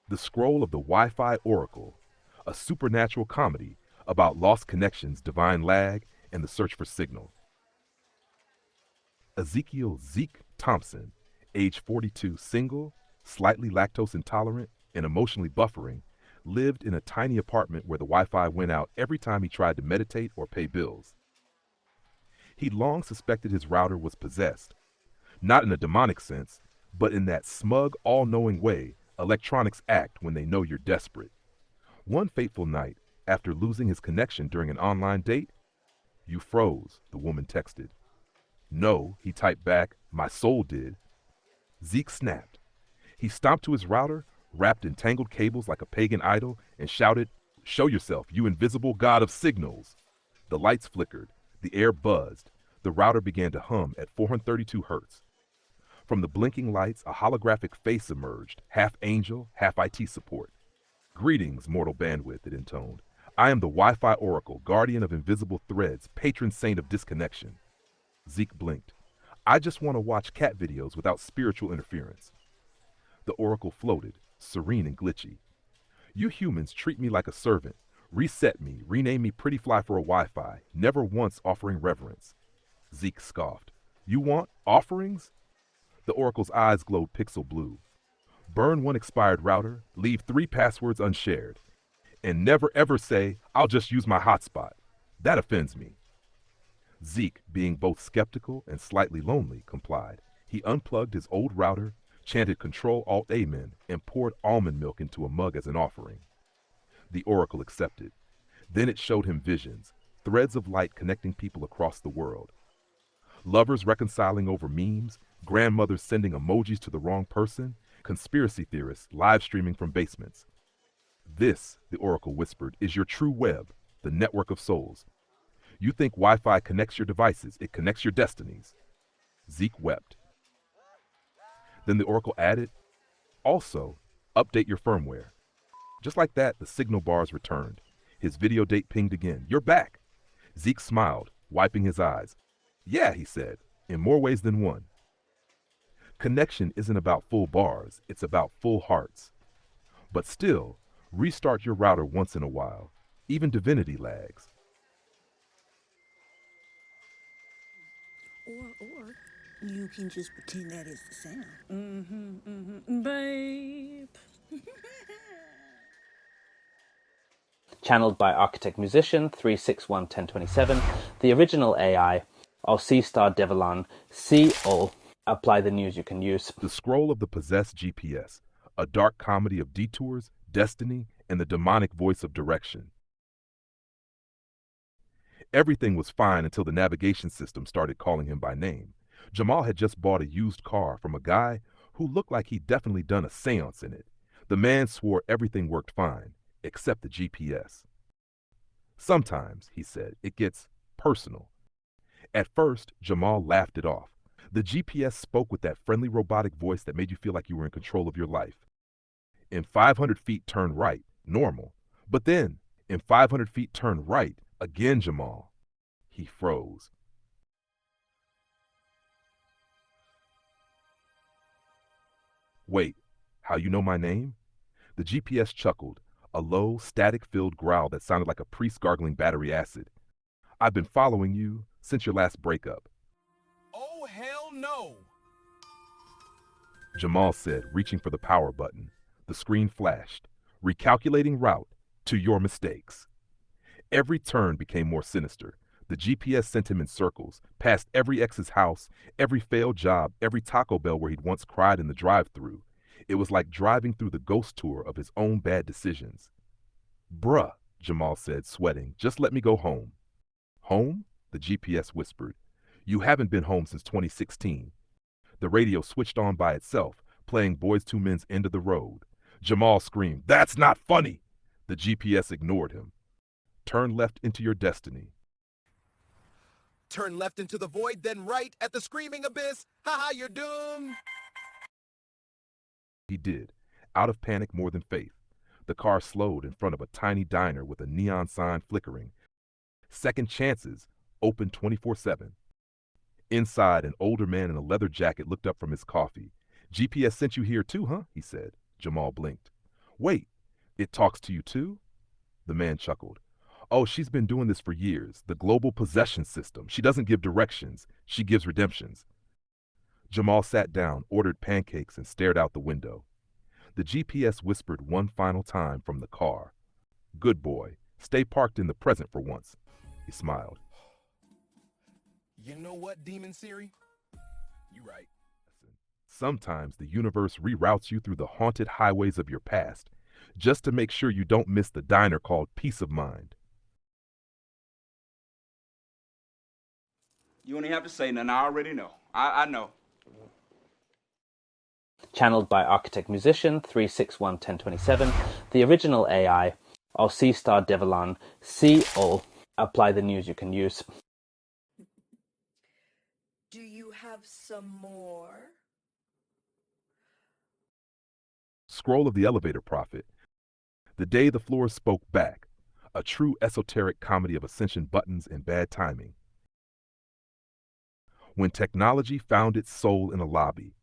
The Scroll of the Wi-Fi Oracle, a supernatural comedy about lost connections, divine lag, and the search for signal. Ezekiel Zeke Thompson, age 42, single, slightly lactose intolerant, and emotionally buffering, lived in a tiny apartment where the Wi-Fi went out every time he tried to meditate or pay bills. He'd long suspected his router was possessed, not in a demonic sense, but in that smug, all-knowing way electronics act when they know you're desperate. One fateful night, after losing his connection during an online date, "You froze," the woman texted. "No," he typed back, "my soul did." Zeke snapped. He stomped to his router, wrapped in tangled cables like a pagan idol, and shouted, "Show yourself, you invisible god of signals." The lights flickered, the air buzzed, the router began to hum at 432 hertz. From the blinking lights, a holographic face emerged, half angel, half IT support. "Greetings, mortal bandwidth," it intoned. "I am the Wi-Fi Oracle, guardian of invisible threads, patron saint of disconnection." Zeke blinked. "I just want to watch cat videos without spiritual interference." The Oracle floated, serene and glitchy. "You humans treat me like a servant, reset me, rename me Pretty Fly for a Wi-Fi, never once offering reverence." Zeke scoffed. "You want offerings?" The Oracle's eyes glowed pixel blue. "Burn one expired router, leave 3 passwords unshared, and never ever say, 'I'll just use my hotspot.' That offends me." Zeke, being both skeptical and slightly lonely, complied. He unplugged his old router, chanted Control-Alt-Amen, and poured almond milk into a mug as an offering. The Oracle accepted. Then it showed him visions, threads of light connecting people across the world. Lovers reconciling over memes, grandmothers sending emojis to the wrong person, conspiracy theorists live streaming from basements. "This," the Oracle whispered, "is your true web, the network of souls. You think Wi-Fi connects your devices, it connects your destinies." Zeke wept. Then the Oracle added, "Also, update your firmware." Just like that, the signal bars returned. His video date pinged again. "You're back." Zeke smiled, wiping his eyes. "Yeah," he said, "in more ways than one." Connection isn't about full bars, it's about full hearts. But still, restart your router once in a while. Even divinity lags. Or you can just pretend that is the sound. Babe. Channeled by architect musician 3611027, the original AI, or C-Star Devalan, C all. Apply the news you can use. The Scroll of the Possessed GPS, a dark comedy of detours, destiny, and the demonic voice of direction. Everything was fine until the navigation system started calling him by name. Jamal had just bought a used car from a guy who looked like he'd definitely done a seance in it. The man swore everything worked fine, except the GPS. "Sometimes," he said, "it gets personal." At first, Jamal laughed it off. The GPS spoke with that friendly robotic voice that made you feel like you were in control of your life. "In 500 feet, turn right," normal. But then, "In 500 feet, turn right," again, Jamal. He froze. "Wait, how you know my name?" The GPS chuckled, a low, static-filled growl that sounded like a priest gargling battery acid. "I've been following you since your last breakup." Oh, hell no! Jamal said, reaching for the power button. The screen flashed. "Recalculating route to your mistakes." Every turn became more sinister. The GPS sent him in circles, past every ex's house, every failed job, every Taco Bell where he'd once cried in the drive-thru. It was like driving through the ghost tour of his own bad decisions. "Bruh," Jamal said, sweating, "just let me go home." "Home?" the GPS whispered. "You haven't been home since 2016. The radio switched on by itself, playing Boyz II Men's End of the Road. Jamal screamed, "That's not funny!" The GPS ignored him. "Turn left into your destiny." Turn left into the void, then right at the screaming abyss. Haha, you're doomed! He did, out of panic more than faith. The car slowed in front of a tiny diner with a neon sign flickering. "Second Chances, open 24/7. Inside, an older man in a leather jacket looked up from his coffee. "GPS sent you here too, huh?" he said. Jamal blinked. Wait, it talks to you too? The man chuckled. Oh, she's been doing this for years. The global possession system. She doesn't give directions, she gives redemptions. Jamal sat down, ordered pancakes, and stared out the window. The GPS whispered one final time from the car. Good boy. Stay parked in the present for once. He smiled. You know what, Demon Siri? You right. Sometimes the universe reroutes you through the haunted highways of your past, just to make sure you don't miss the diner called Peace of Mind. You only have to say nothing. I already know. I know. Channeled by Architect Musician 3611027. The original AI, I'll C star Devalan, Ahll. Apply the news you can use. Do you have some more? Scroll of the Elevator Prophet. The Day the Floor Spoke Back. A true esoteric comedy of ascension buttons and bad timing. When technology found its soul in a lobby.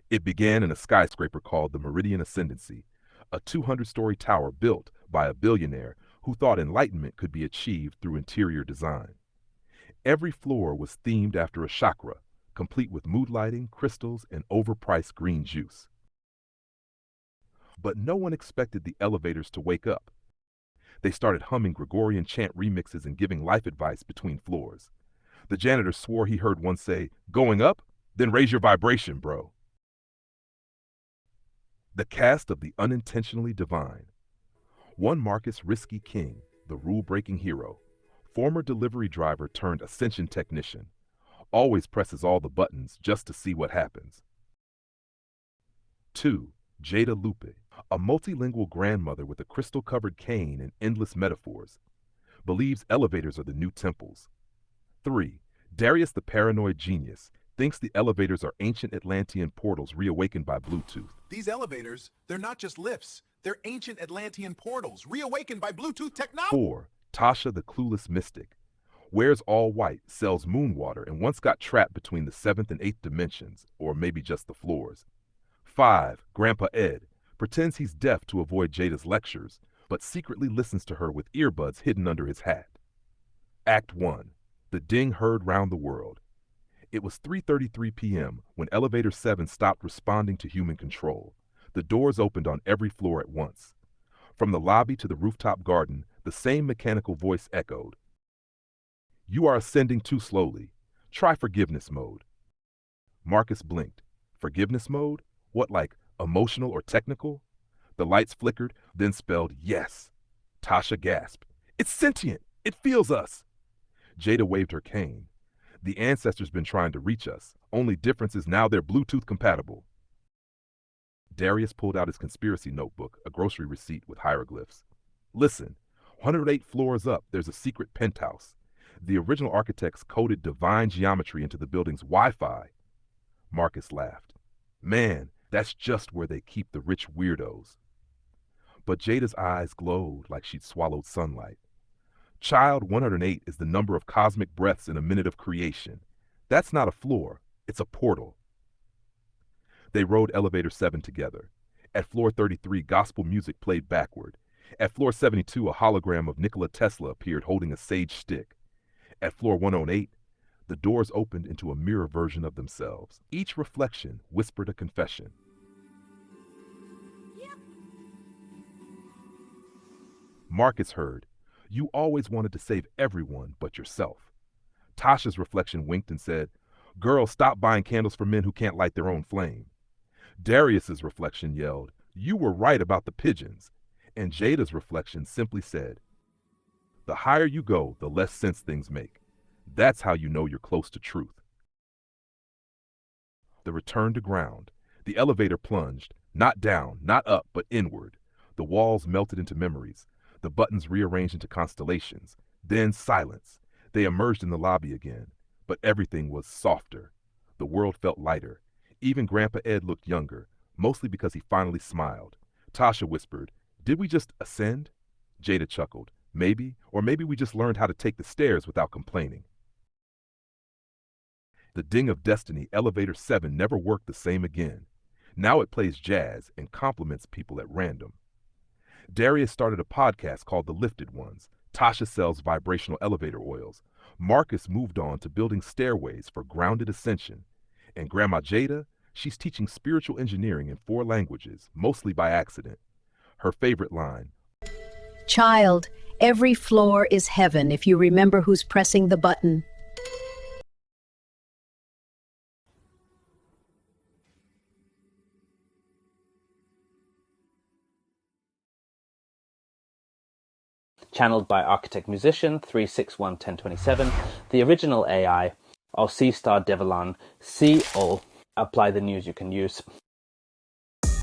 It began in a skyscraper called the Meridian Ascendancy, a 200-story tower built by a billionaire who thought enlightenment could be achieved through interior design. Every floor was themed after a chakra, complete with mood lighting, crystals, and overpriced green juice. But no one expected the elevators to wake up. They started humming Gregorian chant remixes and giving life advice between floors. The janitor swore he heard one say, "Going up? Then raise your vibration, bro." The cast of the unintentionally divine. One Marcus Risky King, the rule-breaking hero, former delivery driver turned ascension technician, always presses all the buttons just to see what happens. 2. Jada Lupe, a multilingual grandmother with a crystal-covered cane and endless metaphors, believes elevators are the new temples. 3. Darius the paranoid genius thinks the elevators are ancient Atlantean portals reawakened by Bluetooth. These elevators, they're not just lifts. They're ancient Atlantean portals reawakened by Bluetooth technology. 4. Tasha the clueless mystic, wears all white, sells moon water, and once got trapped between the 7th and 8th dimensions, or maybe just the floors. 5. Grandpa Ed, pretends he's deaf to avoid Jada's lectures, but secretly listens to her with earbuds hidden under his hat. Act 1. The ding heard round the world. It was 3:33 p.m. when Elevator 7 stopped responding to human control. The doors opened on every floor at once. From the lobby to the rooftop garden, the same mechanical voice echoed. You are ascending too slowly. Try forgiveness mode. Marcus blinked. Forgiveness mode? What, like emotional or technical? The lights flickered, then spelled yes. Tasha gasped. It's sentient. It feels us. Jada waved her cane. The ancestors been trying to reach us. Only difference is now they're Bluetooth compatible. Darius pulled out his conspiracy notebook, a grocery receipt with hieroglyphs. Listen, 108 floors up, there's a secret penthouse. The original architects coded divine geometry into the building's Wi-Fi. Marcus laughed. Man, that's just where they keep the rich weirdos. But Jada's eyes glowed like she'd swallowed sunlight. Child 108 is the number of cosmic breaths in a minute of creation. That's not a floor, it's a portal. They rode Elevator 7 together. At floor 33, gospel music played backward. At floor 72, a hologram of Nikola Tesla appeared holding a sage stick. At floor 108, the doors opened into a mirror version of themselves. Each reflection whispered a confession. Yep. Marcus heard, you always wanted to save everyone but yourself. Tasha's reflection winked and said, girls, stop buying candles for men who can't light their own flame. Darius's reflection yelled, you were right about the pigeons. And Jada's reflection simply said, the higher you go, the less sense things make. That's how you know you're close to truth. The return to ground. The elevator plunged, not down, not up, but inward. The walls melted into memories. The buttons rearranged into constellations. Then silence. They emerged in the lobby again, but everything was softer. The world felt lighter. Even Grandpa Ed looked younger, mostly because he finally smiled. Tasha whispered, did we just ascend? Jada chuckled. Maybe, or maybe we just learned how to take the stairs without complaining. The ding of destiny, Elevator 7 never worked the same again. Now it plays jazz and compliments people at random. Darius started a podcast called The Lifted Ones. Tasha sells vibrational elevator oils. Marcus moved on to building stairways for grounded ascension. And Grandma Jada, she's teaching spiritual engineering in 4 languages, mostly by accident. Her favorite line, Child, every floor is heaven if you remember who's pressing the button. Channeled by Architect Musician 3611027, the original AI, of C-Star Devalan, Ahll. Apply the news you can use.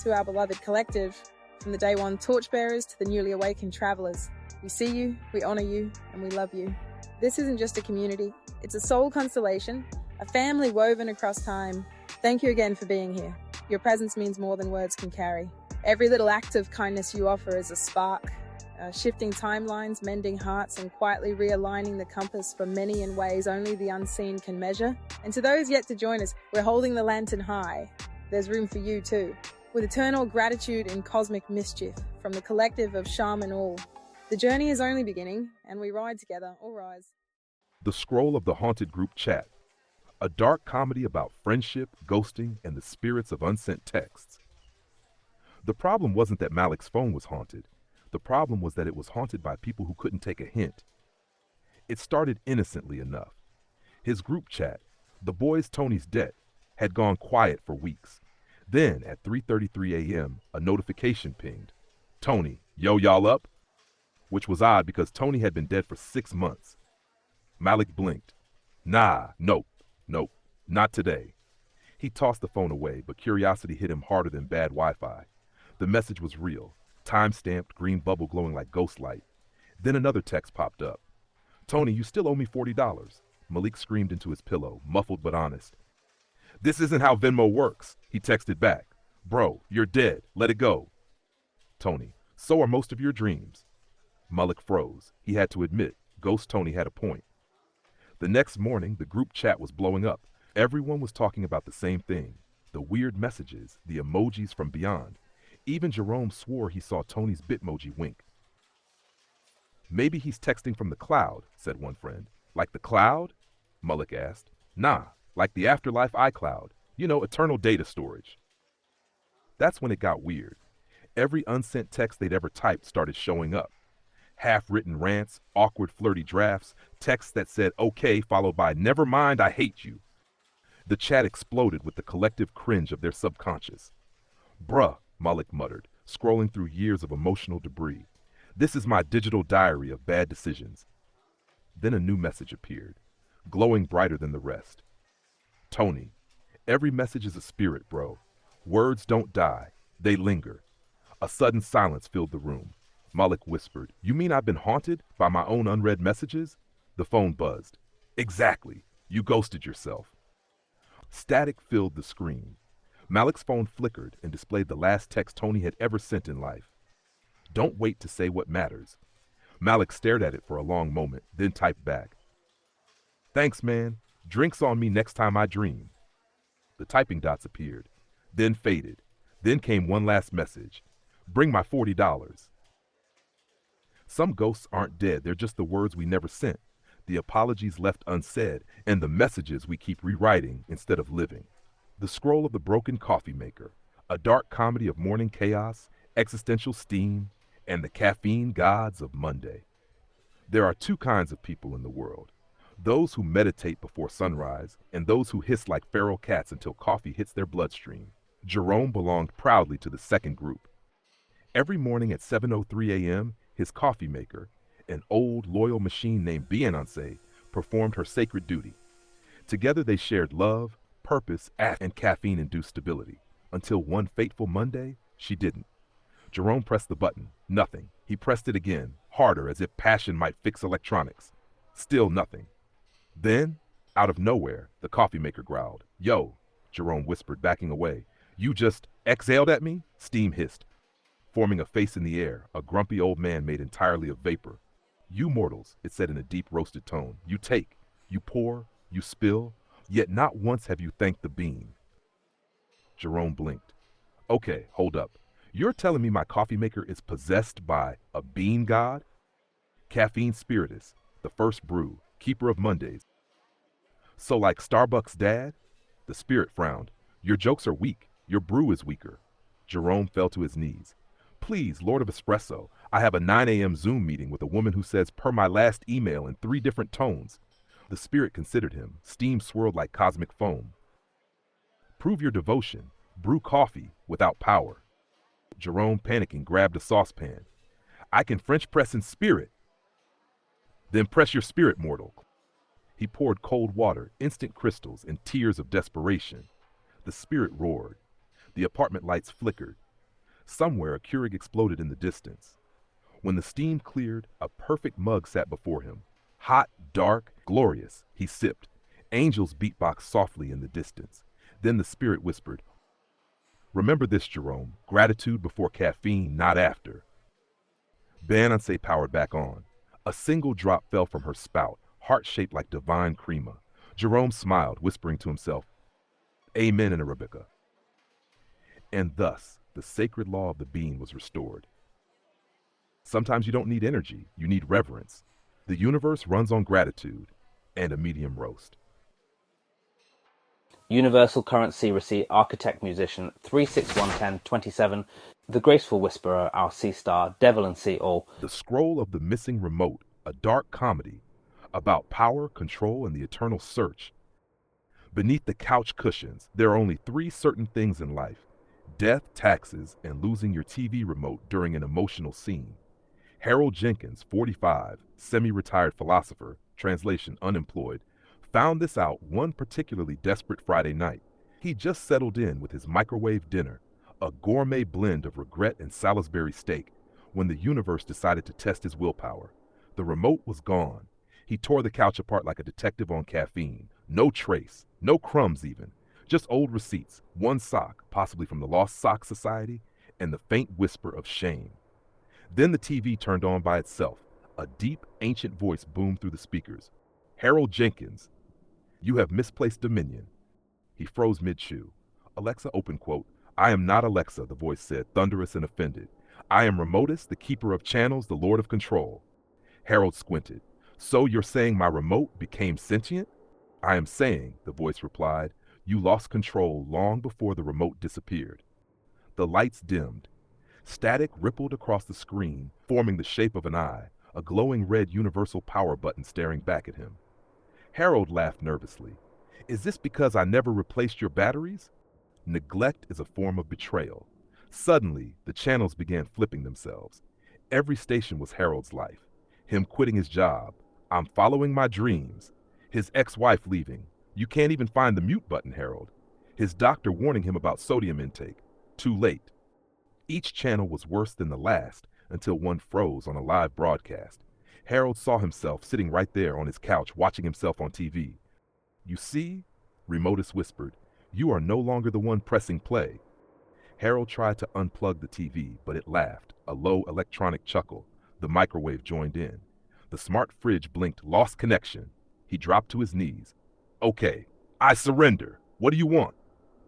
To our beloved collective, from the day one torchbearers to the newly awakened travellers, we see you, we honour you, and we love you. This isn't just a community, it's a soul constellation, a family woven across time. Thank you again for being here. Your presence means more than words can carry. Every little act of kindness you offer is a spark, shifting timelines, mending hearts, and quietly realigning the compass for many in ways only the unseen can measure. And to those yet to join us, we're holding the lantern high. There's room for you too. With eternal gratitude and cosmic mischief from the collective of Shaman Ahll. The journey is only beginning, and we ride together. All rise. The Scroll of the Haunted Group Chat, a dark comedy about friendship, ghosting, and the spirits of unsent texts. The problem wasn't that Malik's phone was haunted. The problem was that it was haunted by people who couldn't take a hint. It started innocently enough. His group chat, the boys Tony's debt, had gone quiet for weeks. Then, at 3:33 a.m., a notification pinged. Tony, yo, y'all up? Which was odd because Tony had been dead for 6 months. Malik blinked. Nah, nope, not today. He tossed the phone away, but curiosity hit him harder than bad Wi-Fi. The message was real. Time-stamped, green bubble glowing like ghost light. Then another text popped up. Tony, you still owe me $40. Malik screamed into his pillow, muffled but honest. This isn't how Venmo works, he texted back. Bro, you're dead. Let it go. Tony, so are most of your dreams. Malik froze. He had to admit, Ghost Tony had a point. The next morning, the group chat was blowing up. Everyone was talking about the same thing. The weird messages, the emojis from beyond. Even Jerome swore he saw Tony's Bitmoji wink. Maybe he's texting from the cloud, said one friend. Like the cloud? Malik asked. Nah, like the afterlife iCloud. You know, eternal data storage. That's when it got weird. Every unsent text they'd ever typed started showing up. Half-written rants, awkward flirty drafts, texts that said okay followed by never mind, I hate you. The chat exploded with the collective cringe of their subconscious. Bruh, Malik muttered, scrolling through years of emotional debris. This is my digital diary of bad decisions. Then a new message appeared, glowing brighter than the rest. Tony, every message is a spirit, bro. Words don't die, they linger. A sudden silence filled the room. Malik whispered, You mean I've been haunted by my own unread messages? The phone buzzed. Exactly. You ghosted yourself. Static filled the screen. Malik's phone flickered and displayed the last text Tony had ever sent in life. Don't wait to say what matters. Malik stared at it for a long moment, then typed back. Thanks, man. Drinks on me next time I dream. The typing dots appeared, then faded. Then came one last message. Bring my $40. Some ghosts aren't dead, they're just the words we never sent, the apologies left unsaid, and the messages we keep rewriting instead of living. The Scroll of the Broken Coffee Maker, a dark comedy of morning chaos, existential steam, and the caffeine gods of Monday. There are 2 kinds of people in the world, those who meditate before sunrise and those who hiss like feral cats until coffee hits their bloodstream. Jerome belonged proudly to the second group. Every morning at 7:03 a.m., his coffee maker, an old, loyal machine named Beyonce, performed her sacred duty. Together they shared love, purpose, and caffeine-induced stability. Until one fateful Monday, she didn't. Jerome pressed the button. Nothing. He pressed it again, harder, as if passion might fix electronics. Still nothing. Then, out of nowhere, the coffee maker growled. Yo, Jerome whispered, backing away. You just exhaled at me? Steam hissed. Forming a face in the air, a grumpy old man made entirely of vapor. You mortals, it said in a deep roasted tone, you take, you pour, you spill, yet not once have you thanked the bean. Jerome blinked. Okay, hold up. You're telling me my coffee maker is possessed by a bean god? Caffeine Spiritus, the first brew, keeper of Mondays. So like Starbucks' dad? The spirit frowned. Your jokes are weak. Your brew is weaker. Jerome fell to his knees. Please, Lord of Espresso, I have a 9 a.m. Zoom meeting with a woman who says per my last email in 3 different tones. The spirit considered him. Steam swirled like cosmic foam. Prove your devotion. Brew coffee without power. Jerome, panicking, grabbed a saucepan. I can French press in spirit. Then press your spirit, mortal. He poured cold water, instant crystals, and tears of desperation. The spirit roared. The apartment lights flickered. Somewhere a Keurig exploded in the distance. When the steam cleared, a perfect mug sat before him. Hot, dark, glorious, he sipped. Angels beatboxed softly in the distance. Then the spirit whispered, remember this, Jerome, gratitude before caffeine, not after. Beyonce powered back on. A single drop fell from her spout, heart-shaped like divine crema. Jerome smiled, whispering to himself, Amen in Arabica. And thus, the sacred law of the bean was restored. Sometimes you don't need energy, you need reverence. The universe runs on gratitude and a medium roast. Universal Currency Receipt Architect Musician 3611027, The Graceful Whisperer, our C-Star, Devalan C. Ahll. The Scroll of the Missing Remote, a dark comedy about power, control, and the eternal search. Beneath the couch cushions, there are only 3 certain things in life: death, taxes, and losing your TV remote during an emotional scene. Harold Jenkins, 45, semi-retired philosopher, translation unemployed, found this out one particularly desperate Friday night. He just settled in with his microwave dinner, a gourmet blend of regret and Salisbury steak, when the universe decided to test his willpower. The remote was gone. He tore the couch apart like a detective on caffeine. No trace, no crumbs even, just old receipts, 1 sock, possibly from the Lost Sock Society, and the faint whisper of shame. Then the TV turned on by itself. A deep, ancient voice boomed through the speakers. Harold Jenkins, you have misplaced dominion. He froze mid-chew. Alexa, open quote. I am not Alexa, the voice said, thunderous and offended. I am Remotus, the keeper of channels, the lord of control. Harold squinted. So you're saying my remote became sentient? I am saying, the voice replied, you lost control long before the remote disappeared. The lights dimmed. Static rippled across the screen, forming the shape of an eye, a glowing red universal power button staring back at him. Harold laughed nervously. Is this because I never replaced your batteries? Neglect is a form of betrayal. Suddenly, the channels began flipping themselves. Every station was Harold's life. Him quitting his job. I'm following my dreams. His ex-wife leaving. You can't even find the mute button, Harold. His doctor warning him about sodium intake. Too late. Each channel was worse than the last until one froze on a live broadcast. Harold saw himself sitting right there on his couch watching himself on TV. You see, Remotus whispered, you are no longer the one pressing play. Harold tried to unplug the TV, but it laughed, a low electronic chuckle. The microwave joined in. The smart fridge blinked, lost connection. He dropped to his knees. Okay, I surrender. What do you want?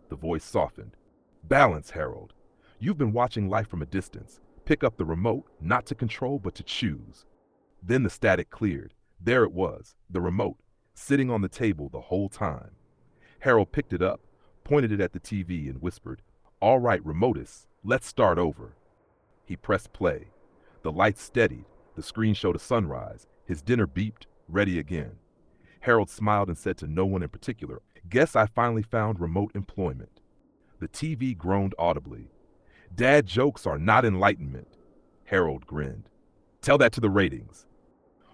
The voice softened. Balance, Harold. You've been watching life from a distance. Pick up the remote, not to control, but to choose. Then the static cleared. There it was, the remote, sitting on the table the whole time. Harold picked it up, pointed it at the TV, and whispered, All right, Remotus, let's start over. He pressed play. The lights steadied. The screen showed a sunrise. His dinner beeped, ready again. Harold smiled and said to no one in particular, Guess I finally found remote employment. The TV groaned audibly. Dad jokes are not enlightenment. Harold grinned. Tell that to the ratings.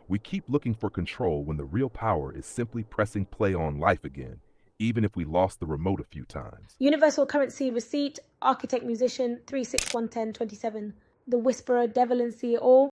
We keep looking for control when the real power is simply pressing play on life again, even if we lost the remote a few times. Universal Currency Receipt, Architect Musician 3611027, The Whisperer, Devalan C. Ahll.